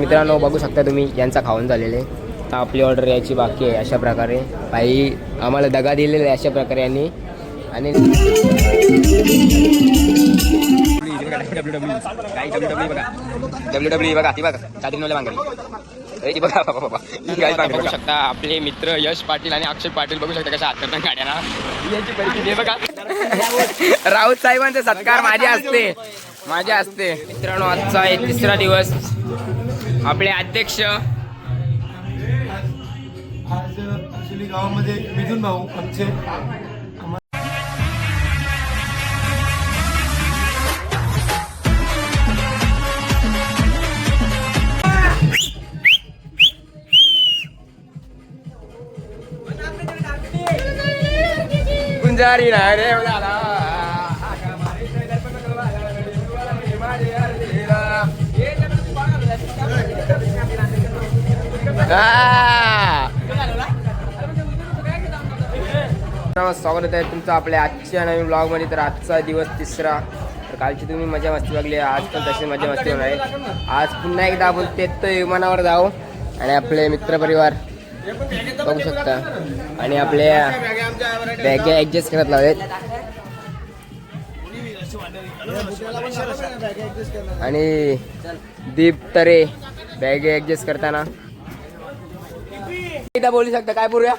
मित्रांनो बघू शकता तुम्ही यांचा खाऊन झालेले. आता आपली ऑर्डर यायची बाकी आहे. अशा प्रकारे बाई आम्हाला दगा दिलेला आहे अशा प्रकारे यांनी. आणि WWE बघा ती बघा चादरीनोले मांगरी बघा बघू शकता. आपले मित्र यश पाटील आणि अक्षय पाटील बघू शकता कशा हात करतात गाड्यांना. यांची परिस्थिती बघा. राऊत साहेबांचे सत्कार माझे असते. मित्रांनो आजचा आहे तिसरा दिवस. आपले अध्यक्ष आज ॲक्च्युली गावामध्ये मिथून भाऊ आमचे गुंजारी ना रे स्वागत आहे तुमचं आपल्या आजच्या नवीन ब्लॉग मध्ये. तर आजचा दिवस तिसरा. तर कालची तुम्ही मजा मस्ती बघली, आज पण तशी मजा मस्ती होणार आहे. आज पुन्हा एकदा बोलते तो विमानावर जाऊ आणि आपले मित्रपरिवार बघू शकता आणि आपल्या बॅगा ऍडजस्ट करत लावलेत. आणि दीप तरे बॅग ऍडजस्ट करताना एकदा बोलू शकता. काय बोलूया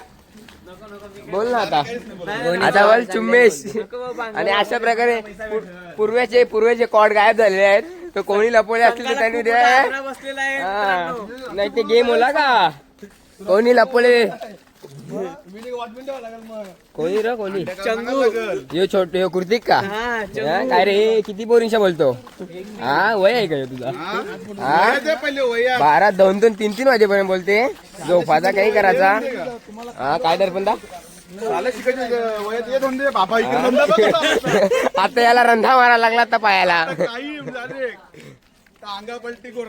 बोल ना आता बोल चुम्मेश. आणि अशा प्रकारे पूर्वेचे कॉड गायब झालेले आहेत. तर कोणी लपवले असतील तर त्यांनी द्या. नाही ते गेम होला का कोणी लपवले कोणी र कोणी यो छोटे यो कृतिक का काय रे किती बोरिंगशा बोलतो. हा वय आहे का तुझा. हा 12 2 2 3 3 वाजेपर्यंत बोलते. झोपाचा काही करायचा. हा काय तर पण आता याला रंधा मारायला लागला तर पायाला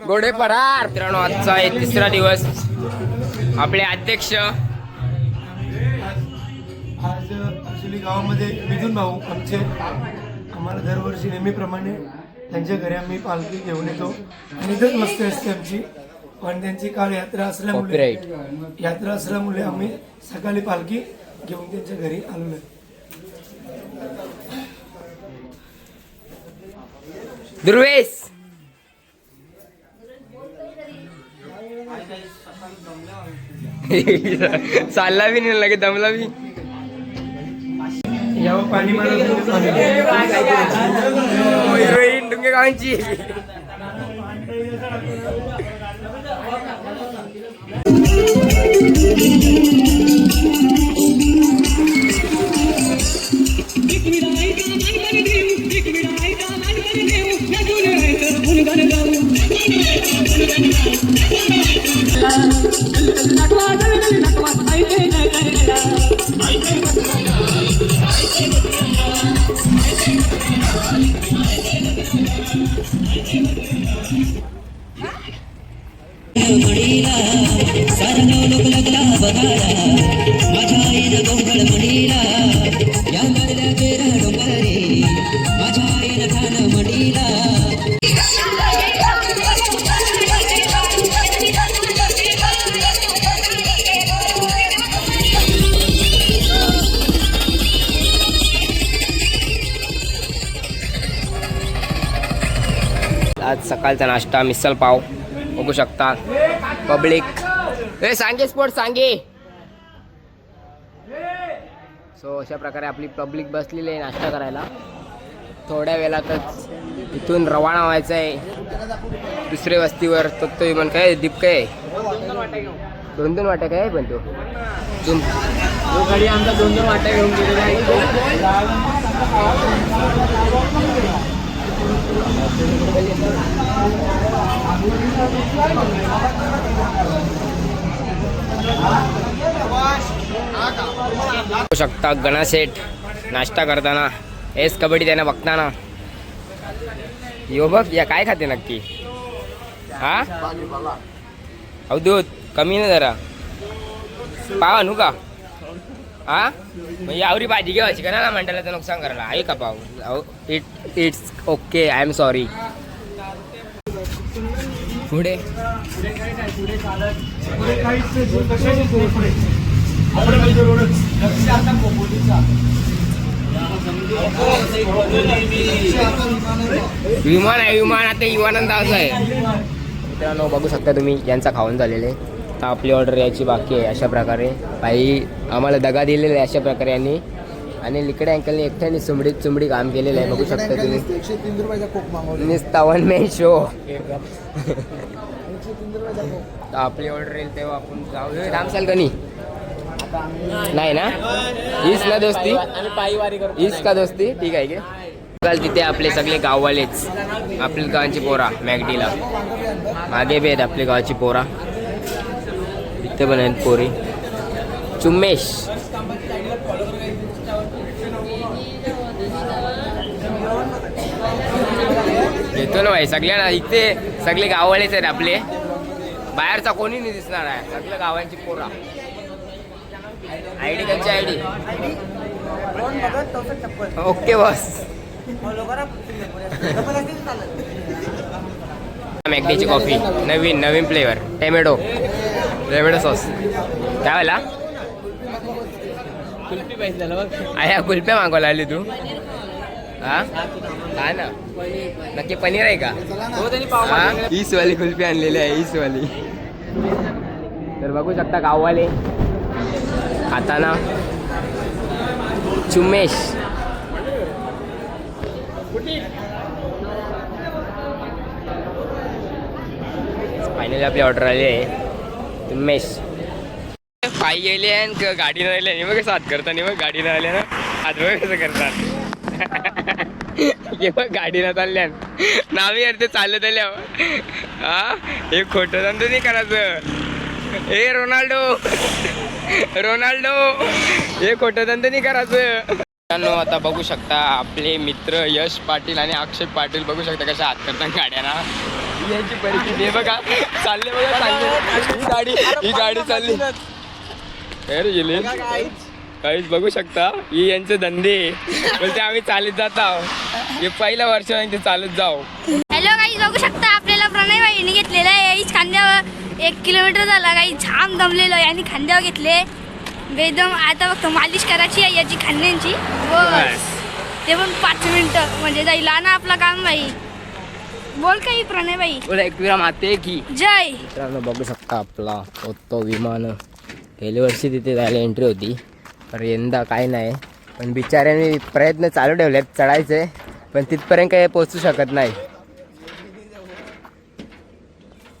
गोडे पडार. मित्रांनो आजचा आहे तिसरा दिवस. आपले अध्यक्ष आज ॲक्च्युली गावामध्ये मिथून भाऊ आमचे आम्हाला दरवर्षी नेहमीप्रमाणे त्यांच्या घरी आम्ही पालखी घेऊन येतो आणि इथंच मस्ती असते आमची. पण त्यांची काल यात्रा असल्यामुळे आम्ही सकाळी पालखी घेऊन त्यांच्या घरी आलेलो आहे. दुर्वेश चालला बी नाही लगे दमला बी. यावं पाणी हिरोईन डुंगे गावांची. आज सकाळचा नाश्ता मिसल पाव बघू शकता. पब्लिक सांगे स्पोर्ट सांगे. सो अशा प्रकारे आपली पब्लिक बसलेली आहे नाश्ता करायला. थोड्या वेळातच इथून रवाना व्हायचं आहे दुसऱ्या वस्तीवर. तो विमान काय दीप काय 2-2 वाट्या काय पण तो गाडी आमचा 2-2 वाट्या घेऊन गेलेला आहे. शकता गणासेठ नाश्ता करताना एस कबड्डी त्यांना बघताना. यो बघ या काय खाते नक्की. हा अवधूत कमी ना जरा पाव आणू का. हा म्हणजे आवरी भाजी घेवायची का ना मंडळाचं नुकसान करायला आहे का पाव. It's okay I am sorry. पुढे पुढे काहीच नाही, कशाची पुढे आपण म्हणजे रोडच विमान आहे, विमान आता विमानात आहे. मित्रांनो बघू शकता तुम्ही यांचा खाऊन झालेले. आता आपली ऑर्डर यायची बाकी आहे. अशा प्रकारे बाई आम्हाला दगा दिलेला आहे अशा प्रकारे यांनी. आणि लिकडे अंकलने एकट्याने चुमडी काम केलेलं आहे. बघू शकता तुम्ही. 103 रुपयाचा कोक मागवला. नुसता वन मॅन शो. आपली ऑर्डर येईल तेव्हा आपण जाऊ. रामसाल कनी नाही ना, हीच ना दोस्ती, हीच का दोस्ती. ठीक आहे की काल तिथे आपले सगळे गाववालेच, आपल्या गावांची पोरा मॅगडीला मागे बी आहेत आपल्या गावाची पोरा. इथे पण आहेत पोरी. चुम्मेश येतो ना भाई सगळ्यांना. इथे सगळे गाववालेच आहेत आपले, बाहेरचा कोणी नाही दिसणार आहे. सगळ्या गावांची पोरा. आयडी त्यांची आयडी ओके बस. मॅगडीची कॉफी नवीन फ्लेवर टॅमॅटो सॉस. काय व्हायला कुल्फी पाहिजे आया कुल्फ्या मागवायला आली तू. हा काय ना नक्की पनीर आहे का. ईसवाली कुल्फी आणलेली आहे ईसवाली. तर बघू शकता गाववाले खाताना. चुम्मेश फायनली आपली ऑर्डर आली आहे. चुम्मेश पायी गेले आणि गाडी न राहिली. मग कसं हात करता मग गाडी न राहिल्या ना हात बघ कसं करतात. मग गाडी न चालल्या नावी यार ते चालत आल्या. हा हे खोटं धंदो नाही करायचं. हे रोनाल्डो हे खोटं धंदो नाही करायचं. आता बघू शकता आपले मित्र यश पाटील आणि अक्षय पाटील बघू शकता कशा हात करतात गाड्यांना. यांची परिस्थिती आहे बघा. चालले बघा चालले. ही गाडी चालली गेली काहीच बघू शकता. ही यांचे धंदे बोलते आम्ही चालत जात आहोत. हे पहिलं वर्ष ते चालत जाऊ. हॅलो काही बघू शकता आपल्याला प्रणय भाईने घेतलेलं आहे. हीच खांद्यावर 1 किलोमीटर झाला काही छान दमलेलो आहे आणि खांद्यावर घेतले बेदम. आता फक्त मालिश करायची आहे याची खांद्यांची बस. ते पण 5 मिनिटं म्हणजे जाईल ना आपला काम भाई. बोल काही प्रणय भाई. बोला एकविरा माते की जय. मित्रांनो बघू शकता आपला तो विमान. गेल्या वर्षी तिथे जायला एंट्री होती तर यंदा काय नाही. पण बिचाऱ्याने प्रयत्न चालू ठेवलेत चढायचे पण तिथपर्यंत काही पोचू शकत नाही.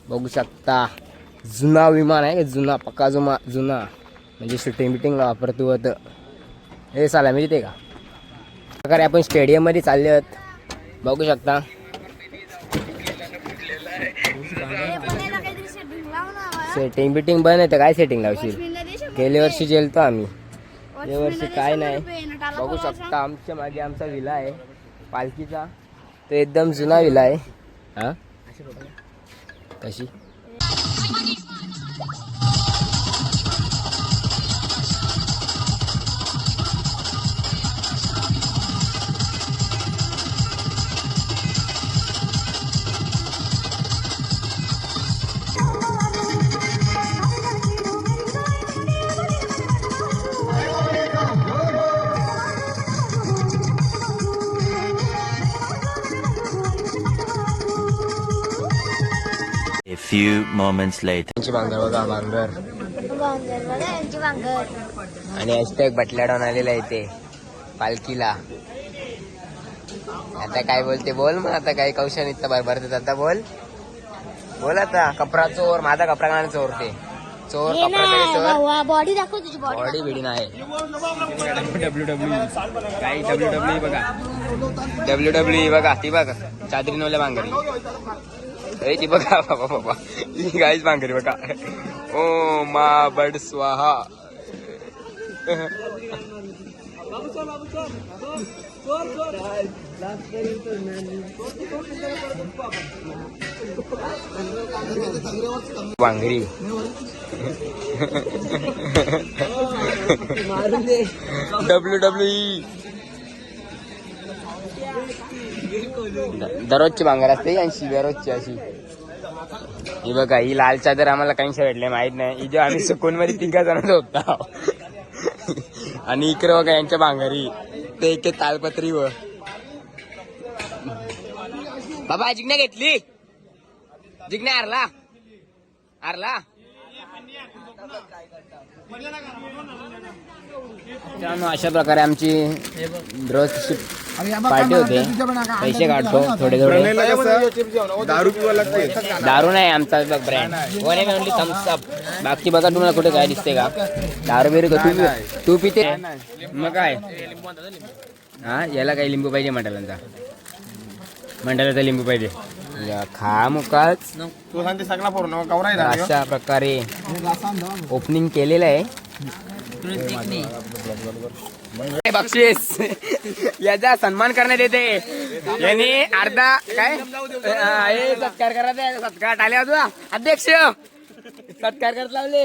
बघू शकता जुना विमान आहे. जुना पक्का जुना म्हणजे शूटिंग बिटिंगला वापरतो होतं. हे साला मी तिथे का प्रकारे आपण स्टेडियममध्ये चालले आहोत. बघू शकता सेटिंग बिटिंग बन आहे तर काय सेटिंग लावशील. गेल्या वर्षी जेलतो आम्ही. या वर्षी काय नाही. बघू शकता आमच्या मागे आमचा विला आहे पालखीचा. तो एकदम जुना विला आहे. हा कशी A few moments later. यांची बांगर बघा बांगर. आणि हॅशटॅग बटल्याडॉन आलेला आहे ते पालखीला. आता काय बोलते बोल मग. आता काय कौशन इतकं भरतात. आता बोल आता. कपरा चोर माझा कपरा गाणं चोरते चोर कपरा चोर. बॉडी दाखव तुझी बॉडी बिडी नाही. काही WWE बघा. WWE बघा ती बघा चादरीनवल्या बांगरी. ती बघा बाबा ही गाईच बांगरी बघा. ओ मा बड स्वाहा. बांगरी WWE दररोजची बांगर असते यांची दररोजची अशी. ही बघा ही लाल चादर आम्हाला काहीशा भेटले माहित नाही. ही जो आम्ही सुकून मध्ये 3 जण होता. आणि इकडे बघा यांच्या भांगारी ते एक तालपत्री व बाबा जिग्ना घेतली. जिग्ना हारला हारला. अशा प्रकारे आमची रोज पार्टी होते. पैसे काढतो थोडे थोडे. दारू पिवा लागते. दारू नाही आमचा brand one and only Thums Up. बाकी बघा तुम्हाला कुठे काय दिसते का दारू बिरू तू पिते मग काय. हा याला काही लिंबू पाहिजे मंडळांचा. मंडळाचा लिंबू पाहिजे खा मुकाच. तू सांगते सगळा पूर्ण कवराय ना. अशा प्रकारे ओपनिंग केलेलं आहे. बक्षीस याचा सन्मान करण्यात येते. यांनी अर्धा काय सत्कार करायचा. सत्कार टाळ्या वाजवा. अध्यक्ष सत्कार करत लावले.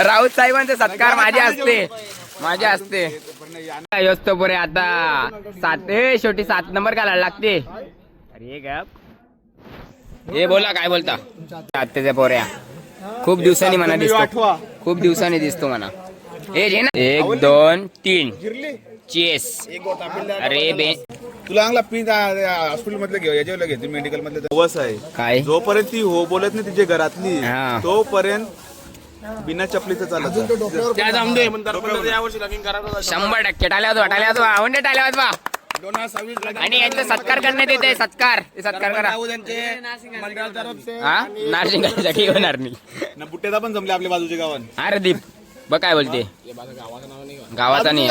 राऊत साहेबांचे सत्कार माझ्या हस्ते योस्तो पुरे. आता 7 शेवटी 7 नंबर घालायला लागते. अरे गप हे बोला काय बोलता. आत्याच्या पोऱ्या खूप दिवसांनी म्हणा दिसतो. खूप दिवसांनी दिसतो म्हणा. हे जे ना 1 2 3 चेस. अरे बे तुला चांगला पिन हॉस्पिटल मधलं घेऊ याच्यावर घेते मेडिकल मधलं दिवस आहे काय जोपर्यंत ती हो बोलत नाही तिच्या घरातली हा. तोपर्यंत बिना चपलीचं चालत. 100% टाळ्या वाजवा. आणि यांचा सत्कार करण्यात येते. सत्कार करा. हा नाशिकसाठी होणार नाही ना बुट्ट्याचा पण जमले आपल्या बाजूच्या गावात. अरे दीप बघ काय बोलते. गावाचा नाही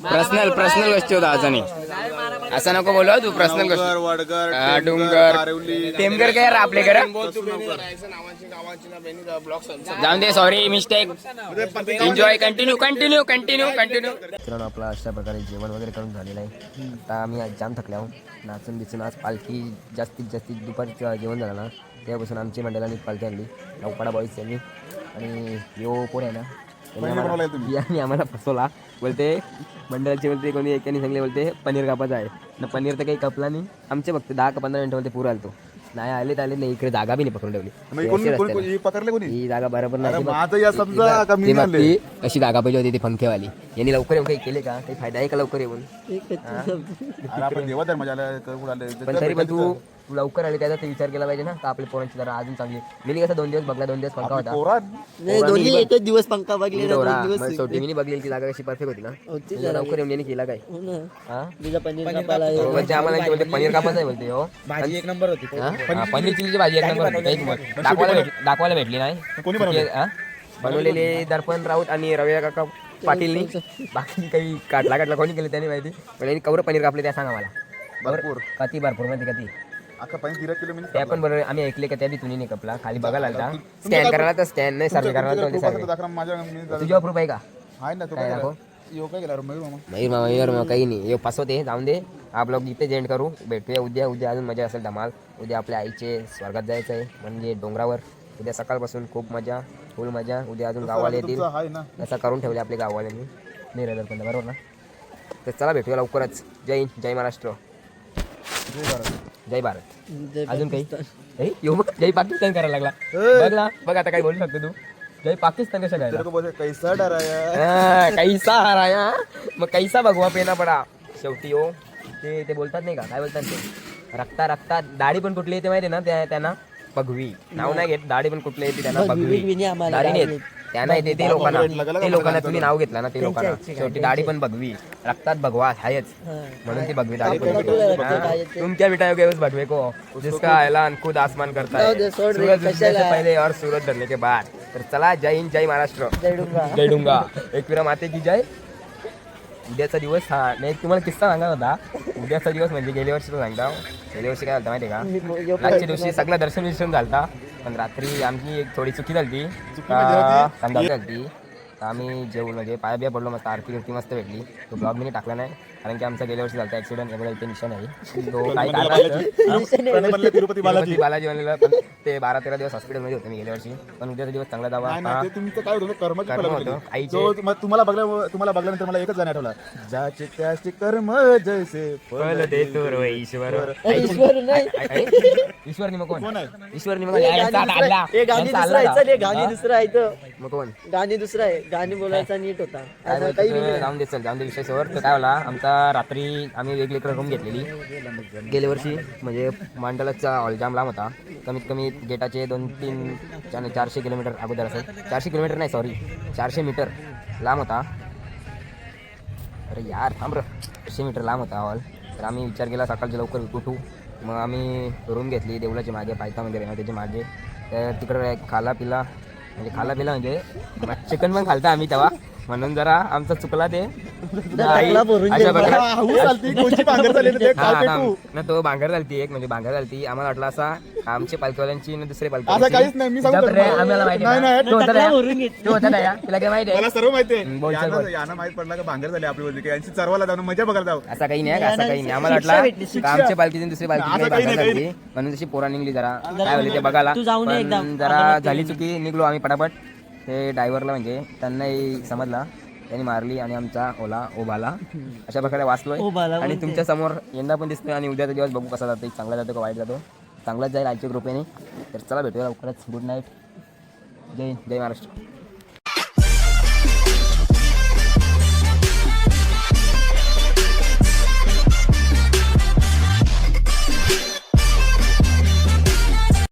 पर्सनल गोष्टी होता. असं नाही असं नको बोलू तू. पर्सनल गोष्ट डोंगर टेमगर काय आपले घर जाऊन दे. Sorry mistake. Enjoy continue. मित्रांनो आपला अशा प्रकारे जेवण वगैरे करून झालेलं आहे. आता आम्ही आज जाम थकले आहोत. नाचून बिचून आज पालखी जास्तीत दुपारचं जेवण झालं ना तेव्हापासून आमची मंडळाने पालखी आणली. लवकडा बॉईज यांनी. आणि यो पोर आहे ना यांनी आम्हाला फसवला. बोलते मंडळाचे बोलते कोणी एकाने सांगले बोलते पनीर कापायचं आहे ना. पनीर तर काही कपला नाही. आमचे फक्त 10 का 15 मिनिटामध्ये पुरा आलतो. नाही आले नाही. इकडे जागा बी नाही पकडून ठेवली. पकडले कोणी ही जागा बरोबर नाही. कशी जागा पाहिजे होती ती पंखेवाली. यांनी लवकर येऊन काही केले का? काही फायदा आहे का लवकर येऊन? पण तरी पण तू लवकर आले त्याचा विचार केला पाहिजे ना. तर आपल्या पोरांची जरा अजून चांगली. मी कसं 2 दिवस बघला 2 दिवस पंखा होता. एकच दिवस पंखा बघले शेवटी मी बघली ती जागा कशी परफेक्ट होती ना. लवकर येऊन यांनी केला काय पनीर कापायचं आहे बोलते. हो भाजी 1 नंबर होती. पनीर चिल्लीची भाजी 1 नंबर होती. दाखवायला भेटली नाही. बनवलेले दर्पण राऊत आणि रव्या काका पाटीलनी. बाकी काही काटला कोणी केले त्याने माहिती. पण यांनी कवर पनीर कापले त्या सांगा मला. भरपूर माहिती कधी त्या पण बरोबर आम्ही ऐकले का त्या बी तुम्ही नाही कपला. खाली बघायला आलता. स्कॅन करायला तर स्कॅन नाही. सर्वे करायला तुझ्या प्रूफ आहे का? मयूर मामा काही नाही. फसवते जाऊन दे. आप लोग इथे जेंड करू. भेटूया उद्या अजून मजा असेल धमाल. उद्या आपल्या आईचे स्वर्गात जायचं आहे म्हणजे डोंगरावर. उद्या सकाळपासून खूप मजा फुल मजा. उद्या अजून गावाला येतील असं करून ठेवले आपल्या गाववाल्यांनी. नाही रदर पण बरोबर ना. तर चला भेटूया लवकरच. जय हिंद जय महाराष्ट्र जय भारत. अजून काही येऊ मग जय पाकिस्तान करायला लागला. बघ ना बघ आता काय बोलू शकतो तू. जय पाकिस्तान कशा काय कैसा हराया. मग कैसा भगवा पेना पडा. शेवटी हो ते बोलतात नाही का काय बोलतात ते रक्ता दाढी पण कुठली येते माहिती ना त्यांना बघवी. नाव नाही घेत. दाढी पण कुठली येते त्यांना बघवी. दाढी नाही त्यांना येते ते लोकांना तुम्ही नाव घेतला ना ते लोकांना. शेवटी दाढी पण बघवी. रक्तात भगवा आहेच म्हणून ती बघवी दाढी पण. तुम क्या मिठाई भगवे को जिसका ऐलान खुद आसमान करता है सूरज उगने से पहले और सूरज ढलने के बाद. तर चला जय हिंद जय महाराष्ट्र जय डुंगा. एकविरा माते की जय. उद्याचा दिवस हा नाही तुम्हाला किस्सा सांगत होता. उद्याचा दिवस म्हणजे गेल्या वर्षी सांगता. गेल्या वर्षी काय झालं माहिती का आजच्या दिवशी सगळं दर्शन विसरून झालता. पण रात्री आमची एक थोडी चुकी झाली. संध्याकाळी झाली. आम्ही जेवण म्हणजे पाया बिया पडलो. मस्त आरती मस्त भेटली. तो ब्लॉग मी टाकला नाही. कारण की आमचा गेल्या वर्षी झाला ऍक्सिडेंट, यामुळे इथे निशाण आहे. तो काय कारण तिरुपती बालाजी बालाजी म्हणलेलं, पण ते 12-13 दिवस हॉस्पिटलमध्ये होते मी गेल्या वर्षी. पण उद्याचा दिवस चांगला जावा. ते तुमचं काय होतं कर्माची कर्म फळं होतं. होती. आईचे जो तुम्हाला बघल्यानंतर मला एकच गाणं आठवला, ज्याचे त्याचे कर्म जैसे फळ देतो रो ईश्वर. ईश्वर नाही ईश्वर मग कोण? कोण आहे? ईश्वर मग हे गाणी दुसरं आहे, गाणी दुसरं आहे इथं. मग कोण? गाणी दुसरं आहे, गाणी बोलायचा नीट होता. काय आता काही बोलतो, जाऊन दे विषय सोड. तर काय होला, आमचा रात्री आम्ही वेगवेगळी रूम घेतलेली गेल्या वर्षी. म्हणजे मंडलाचा हॉल जाम लांब होता. कमीत कमी गेटाचे 400 किलोमीटर अगोदर असेल. 400 किलोमीटर नाही, सॉरी 400 मीटर लांब होता. अरे यार थांब 400 मीटर लांब होता हॉल. तर आम्ही विचार केला सकाळच्या लवकर उठू. मग आम्ही रूम घेतली देवळाच्या मागे, पायथा वगैरे ना त्याच्या मागे. तर तिकडं खाला पिला म्हणजे चिकन पण खालता आम्ही तेव्हा, म्हणून जरा आमचा चुकला ते. टाकला भरून अशा गेला. प्रकारे- हौस आलती, कोणची भांगर झाली ते हा, काय हा. पेटू. ना तो भांगर झालती एक, म्हणजे भांगर झालती. आम्हाला वाटलं असा आमचे पालखीवाल्यांची आणि दुसरे असं काहीच नाही, मी सांगतो तुम्हाला. आम्हाला माहिती नाही, आहे. नाही, तो होता ना, भरून घेतली. तो होता ना या? तुला काय माहिती आहे? मला सर्व माहिती बोल, चल, बोल. आहे. यांना माहित पडला का भांगर झाली आपली बोलते की यांची चरवाला जाऊन मजा बघायला जाऊ. असा काही नाही, असा काही नाही. आम्हाला शिक्षा भेटली, वाटलं शिक्षा. का आमच्या पालखीची आणि दुसरी असं पालखी काही नाही, काही झाली, म्हणून तशी पोरा निघली. जरा काय होते ते बघायला. तू जाऊन ये एकदा. पण जरा झाली चुकी, निघलो आम्ही पटापट. ते ड्रायव्हरला म्हणजे त्यांनाही समजला, त्यांनी मारली आणि आमचा ओभाला अशा प्रकारे वाचलोय. ओभाला आणि बोलते. तुमच्या समोर यंदा पण दिसतोय. आणि उद्याचा दिवस बघू कसा जातो, चांगला जातो का वाईट जातो. चांगलाच जाईल आजच्या कृपेने. तर चला भेटूया लवकरच. Good night. जय महाराष्ट्र.